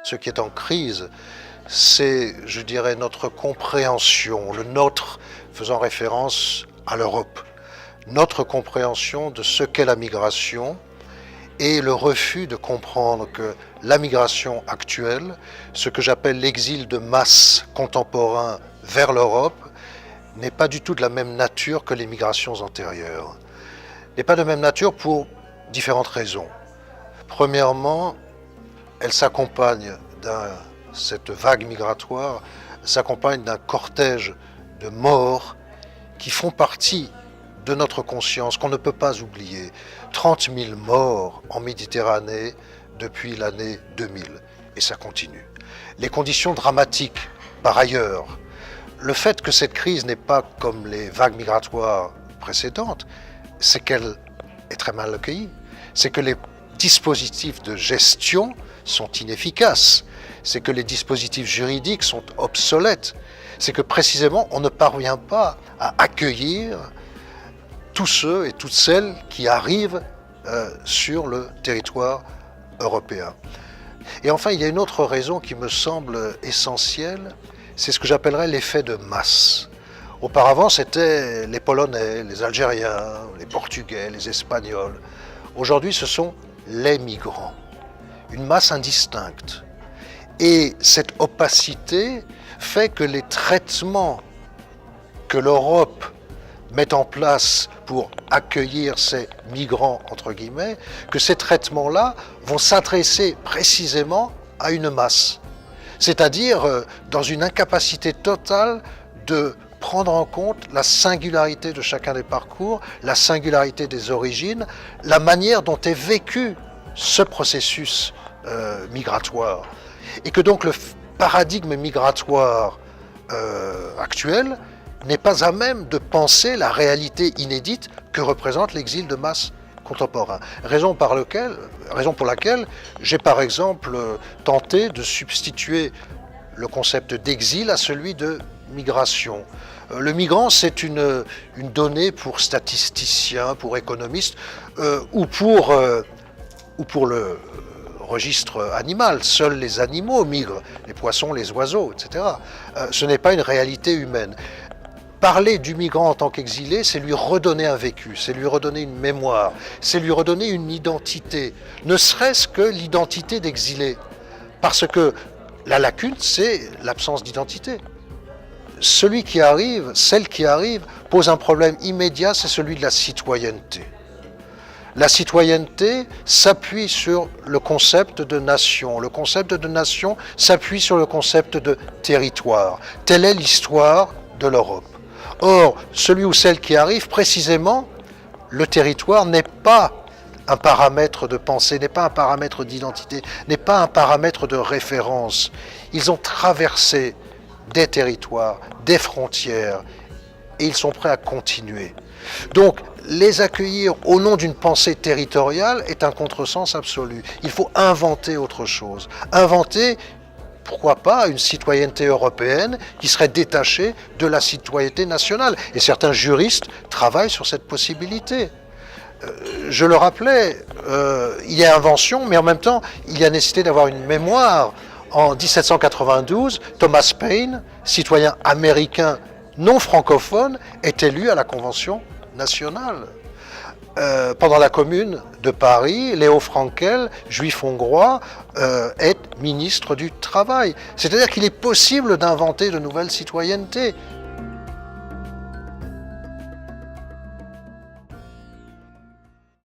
Ce qui est en crise, c'est, je dirais, notre compréhension, le nôtre faisant référence à l'Europe, notre compréhension de ce qu'est la migration et le refus de comprendre que la migration actuelle, ce que j'appelle l'exil de masse contemporain vers l'Europe, n'est pas du tout de la même nature que les migrations antérieures. N'est pas de même nature pour différentes raisons. Premièrement, elle s'accompagne cette vague migratoire s'accompagne d'un cortège de morts qui font partie de notre conscience, qu'on ne peut pas oublier. 30 000 morts en Méditerranée depuis l'année 2000, et ça continue. Les conditions dramatiques, par ailleurs, le fait que cette crise n'est pas comme les vagues migratoires précédentes, c'est qu'elle est très mal accueillie, c'est que les dispositifs de gestion sont inefficaces, c'est que les dispositifs juridiques sont obsolètes, c'est que précisément on ne parvient pas à accueillir tous ceux et toutes celles qui arrivent sur le territoire européen. Et enfin, il y a une autre raison qui me semble essentielle, c'est ce que j'appellerais l'effet de masse. Auparavant, c'était les Polonais, les Algériens, les Portugais, les Espagnols. Aujourd'hui, ce sont les migrants, une masse indistincte. Et cette opacité fait que les traitements que l'Europe met en place pour accueillir ces migrants, entre guillemets, que ces traitements-là vont s'adresser précisément à une masse. C'est-à-dire dans une incapacité totale de prendre en compte la singularité de chacun des parcours, la singularité des origines, la manière dont est vécu ce processus migratoire. Et que donc le paradigme migratoire actuel n'est pas à même de penser la réalité inédite que représente l'exil de masse contemporain. Raison pour laquelle j'ai par exemple tenté de substituer le concept d'exil à celui de migration. Le migrant, c'est une donnée pour statisticiens, pour économistes ou pour le registre animal. Seuls les animaux migrent, les poissons, les oiseaux, etc. Ce n'est pas une réalité humaine. Parler du migrant en tant qu'exilé, c'est lui redonner un vécu, c'est lui redonner une mémoire, c'est lui redonner une identité, ne serait-ce que l'identité d'exilé. Parce que la lacune, c'est l'absence d'identité. Celui qui arrive, celle qui arrive, pose un problème immédiat, c'est celui de la citoyenneté. La citoyenneté s'appuie sur le concept de nation. Le concept de nation s'appuie sur le concept de territoire. Telle est l'histoire de l'Europe. Or, celui ou celle qui arrive, précisément, le territoire n'est pas un paramètre de pensée, n'est pas un paramètre d'identité, n'est pas un paramètre de référence. Ils ont traversé des territoires, des frontières, et ils sont prêts à continuer. Donc, les accueillir au nom d'une pensée territoriale est un contresens absolu. Il faut inventer autre chose. Inventer, pourquoi pas, une citoyenneté européenne qui serait détachée de la citoyenneté nationale. Et certains juristes travaillent sur cette possibilité. Je le rappelais, il y a invention, mais en même temps, il y a nécessité d'avoir une mémoire. En 1792, Thomas Paine, citoyen américain non francophone, est élu à la Convention nationale. Pendant la Commune de Paris, Léo Frankel, juif hongrois, est ministre du Travail. C'est-à-dire qu'il est possible d'inventer de nouvelles citoyennetés.